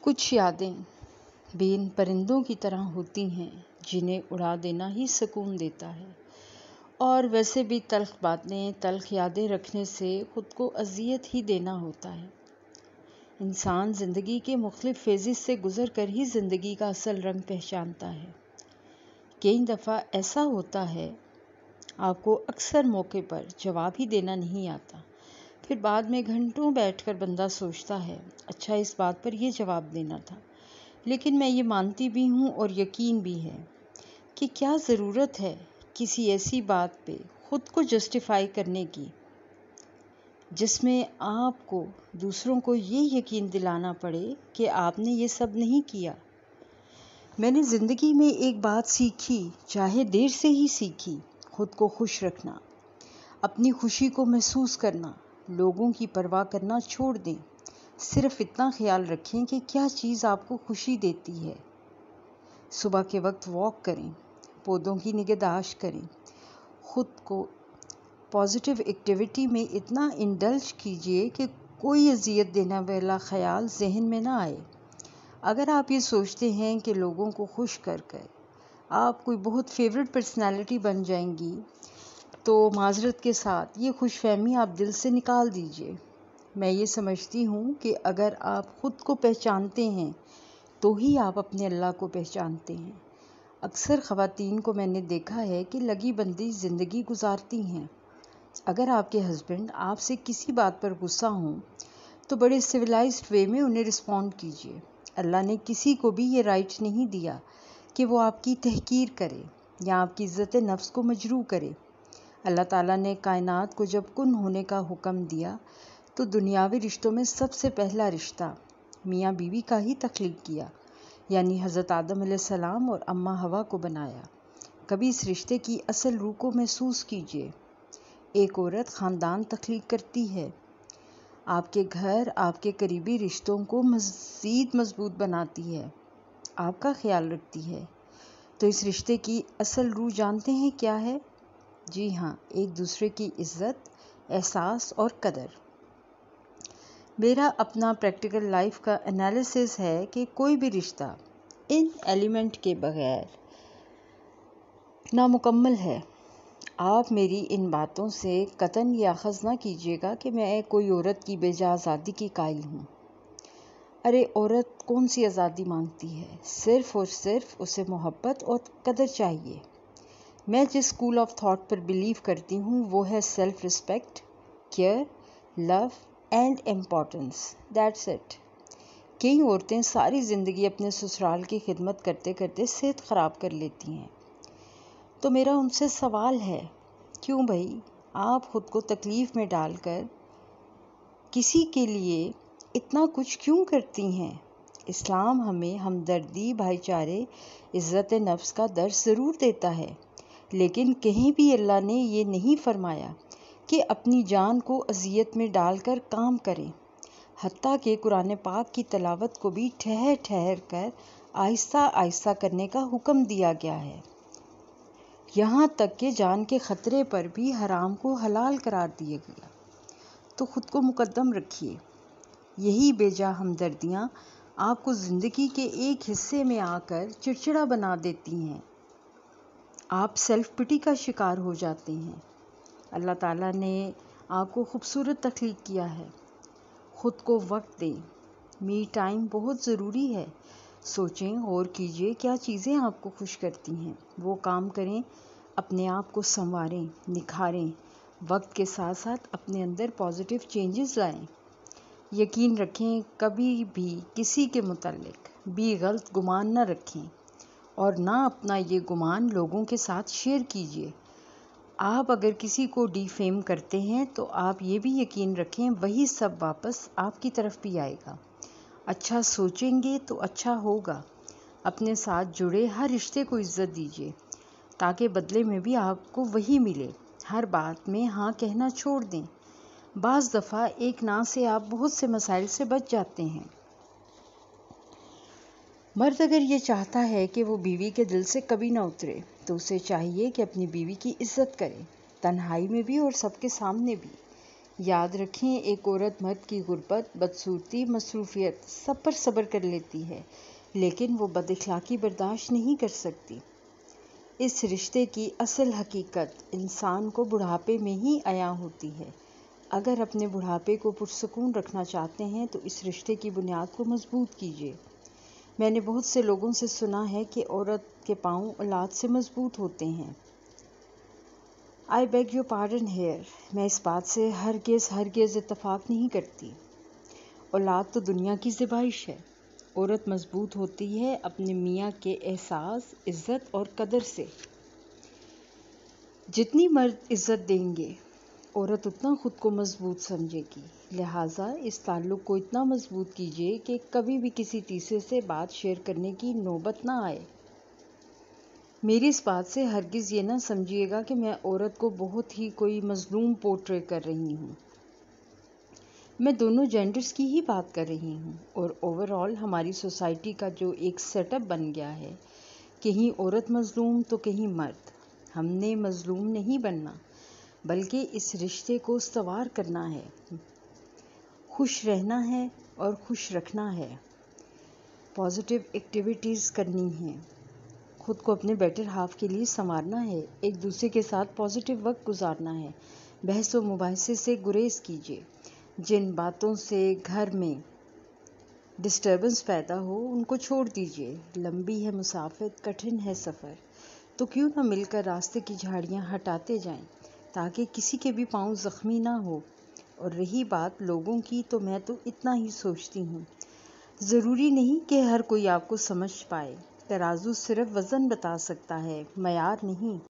کچھ یادیں بے ان پرندوں کی طرح ہوتی ہیں جنہیں اڑا دینا ہی سکون دیتا ہے، اور ویسے بھی تلخ باتیں، تلخ یادیں رکھنے سے خود کو اذیت ہی دینا ہوتا ہے۔ انسان زندگی کے مختلف فیزز سے گزر کر ہی زندگی کا اصل رنگ پہچانتا ہے۔ کئی دفعہ ایسا ہوتا ہے آپ کو اکثر موقع پر جواب ہی دینا نہیں آتا، پھر بعد میں گھنٹوں بیٹھ کر بندہ سوچتا ہے اچھا اس بات پر یہ جواب دینا تھا، لیکن میں یہ مانتی بھی ہوں اور یقین بھی ہے کہ کیا ضرورت ہے کسی ایسی بات پہ خود کو جسٹیفائی کرنے کی جس میں آپ کو دوسروں کو یہ یقین دلانا پڑے کہ آپ نے یہ سب نہیں کیا۔ میں نے زندگی میں ایک بات سیکھی، چاہے دیر سے ہی سیکھی، خود کو خوش رکھنا، اپنی خوشی کو محسوس کرنا، لوگوں کی پرواہ کرنا چھوڑ دیں، صرف اتنا خیال رکھیں کہ کیا چیز آپ کو خوشی دیتی ہے۔ صبح کے وقت واک کریں، پودوں کی نگہداشت کریں، خود کو پازیٹیو ایکٹیویٹی میں اتنا انڈلج کیجیے کہ کوئی اذیت دینے والا خیال ذہن میں نہ آئے۔ اگر آپ یہ سوچتے ہیں کہ لوگوں کو خوش کر کر آپ کوئی بہت فیوریٹ پرسنالٹی بن جائیں گی تو معذرت کے ساتھ یہ خوش فہمی آپ دل سے نکال دیجیے۔ میں یہ سمجھتی ہوں کہ اگر آپ خود کو پہچانتے ہیں تو ہی آپ اپنے اللہ کو پہچانتے ہیں۔ اکثر خواتین کو میں نے دیکھا ہے کہ لگی بندی زندگی گزارتی ہیں۔ اگر آپ کے ہسبینڈ آپ سے کسی بات پر غصہ ہوں تو بڑے سویلائزڈ وے میں انہیں رسپونڈ کیجیے۔ اللہ نے کسی کو بھی یہ رائٹ نہیں دیا کہ وہ آپ کی تحقیر کرے یا آپ کی عزت نفس کو مجروح کرے۔ اللہ تعالیٰ نے کائنات کو جب کن ہونے کا حکم دیا تو دنیاوی رشتوں میں سب سے پہلا رشتہ میاں بیوی کا ہی تخلیق کیا، یعنی حضرت آدم علیہ السلام اور اماں حوا کو بنایا۔ کبھی اس رشتے کی اصل روح کو محسوس کیجیے۔ ایک عورت خاندان تخلیق کرتی ہے، آپ کے گھر، آپ کے قریبی رشتوں کو مزید مضبوط بناتی ہے، آپ کا خیال رکھتی ہے۔ تو اس رشتے کی اصل روح جانتے ہیں کیا ہے؟ جی ہاں، ایک دوسرے کی عزت، احساس اور قدر۔ میرا اپنا پریکٹیکل لائف کا انالیسس ہے کہ کوئی بھی رشتہ ان ایلیمنٹ کے بغیر نامکمل ہے۔ آپ میری ان باتوں سے قطعاً یہ اخذ نہ کیجیے گا کہ میں کوئی عورت کی بے جا آزادی کی قائل ہوں۔ ارے عورت کون سی آزادی مانگتی ہے؟ صرف اور صرف اسے محبت اور قدر چاہیے۔ میں جس اسکول آف تھاٹ پر بلیو کرتی ہوں وہ ہے self respect, care, love and importance, that's it. کئی عورتیں ساری زندگی اپنے سسرال کی خدمت کرتے کرتے صحت خراب کر لیتی ہیں، تو میرا ان سے سوال ہے کیوں بھائی آپ خود کو تکلیف میں ڈال کر کسی کے لیے اتنا کچھ کیوں کرتی ہیں؟ اسلام ہمیں ہمدردی، بھائی چارے، عزت نفس کا درس ضرور دیتا ہے، لیکن کہیں بھی اللہ نے یہ نہیں فرمایا کہ اپنی جان کو اذیت میں ڈال کر کام کریں۔ حتیٰ کہ قرآن پاک کی تلاوت کو بھی ٹھہر ٹھہر کر آہستہ آہستہ کرنے کا حکم دیا گیا ہے۔ یہاں تک کہ جان کے خطرے پر بھی حرام کو حلال قرار دیا گیا۔ تو خود کو مقدم رکھیے۔ یہی بے جا ہمدردیاں آپ کو زندگی کے ایک حصے میں آ کر چڑچڑا بنا دیتی ہیں، آپ سیلف پٹی کا شکار ہو جاتے ہیں۔ اللہ تعالیٰ نے آپ کو خوبصورت تخلیق کیا ہے۔ خود کو وقت دیں، می ٹائم بہت ضروری ہے۔ سوچیں، غور کیجیے کیا چیزیں آپ کو خوش کرتی ہیں، وہ کام کریں، اپنے آپ کو سنواریں، نکھاریں، وقت کے ساتھ ساتھ اپنے اندر پازیٹیو چینجز لائیں۔ یقین رکھیں کبھی بھی کسی کے متعلق بھی غلط گمان نہ رکھیں اور نہ اپنا یہ گمان لوگوں کے ساتھ شیئر کیجیے۔ آپ اگر کسی کو ڈی فیم کرتے ہیں تو آپ یہ بھی یقین رکھیں وہی سب واپس آپ کی طرف بھی آئے گا۔ اچھا سوچیں گے تو اچھا ہوگا۔ اپنے ساتھ جڑے ہر رشتے کو عزت دیجیے تاکہ بدلے میں بھی آپ کو وہی ملے۔ ہر بات میں ہاں کہنا چھوڑ دیں۔ بعض دفعہ ایک نہ سے آپ بہت سے مسائل سے بچ جاتے ہیں۔ مرد اگر یہ چاہتا ہے کہ وہ بیوی کے دل سے کبھی نہ اترے تو اسے چاہیے کہ اپنی بیوی کی عزت کرے، تنہائی میں بھی اور سب کے سامنے بھی۔ یاد رکھیں، ایک عورت مرد کی غربت، بدصورتی، مصروفیت سب پر صبر کر لیتی ہے، لیکن وہ بد اخلاقی برداشت نہیں کر سکتی۔ اس رشتے کی اصل حقیقت انسان کو بڑھاپے میں ہی عیاں ہوتی ہے۔ اگر اپنے بڑھاپے کو پرسکون رکھنا چاہتے ہیں تو اس رشتے کی بنیاد کو مضبوط کیجیے۔ میں نے بہت سے لوگوں سے سنا ہے کہ عورت کے پاؤں اولاد سے مضبوط ہوتے ہیں۔ I beg your pardon here، میں اس بات سے ہرگز اتفاق نہیں کرتی۔ اولاد تو دنیا کی زیبائش ہے۔ عورت مضبوط ہوتی ہے اپنے میاں کے احساس، عزت اور قدر سے۔ جتنی مرد عزت دیں گے، عورت اتنا خود کو مضبوط سمجھے گی۔ لہٰذا اس تعلق کو اتنا مضبوط کیجیے کہ کبھی بھی کسی تیسرے سے بات شیئر کرنے کی نوبت نہ آئے۔ میری اس بات سے ہرگز یہ نہ سمجھیے گا کہ میں عورت کو بہت ہی کوئی مظلوم پورٹری کر رہی ہوں۔ میں دونوں جینڈرز کی ہی بات کر رہی ہوں، اور اوورآل ہماری سوسائٹی کا جو ایک سیٹ اپ بن گیا ہے، کہیں عورت مظلوم تو کہیں مرد۔ ہم نے مظلوم نہیں بننا، بلکہ اس رشتے کو استوار کرنا ہے، خوش رہنا ہے اور خوش رکھنا ہے، پازیٹیو ایکٹیویٹیز کرنی ہیں، خود کو اپنے بیٹر ہاف کے لیے سنوارنا ہے، ایک دوسرے کے ساتھ پازیٹیو وقت گزارنا ہے۔ بحث و مباحثے سے گریز کیجیے۔ جن باتوں سے گھر میں ڈسٹربنس پیدا ہو ان کو چھوڑ دیجیے۔ لمبی ہے مسافت، کٹھن ہے سفر، تو کیوں نہ مل کر راستے کی جھاڑیاں ہٹاتے جائیں تاکہ کسی کے بھی پاؤں زخمی نہ ہو۔ اور رہی بات لوگوں کی، تو میں تو اتنا ہی سوچتی ہوں، ضروری نہیں کہ ہر کوئی آپ کو سمجھ پائے۔ ترازو صرف وزن بتا سکتا ہے، معیار نہیں۔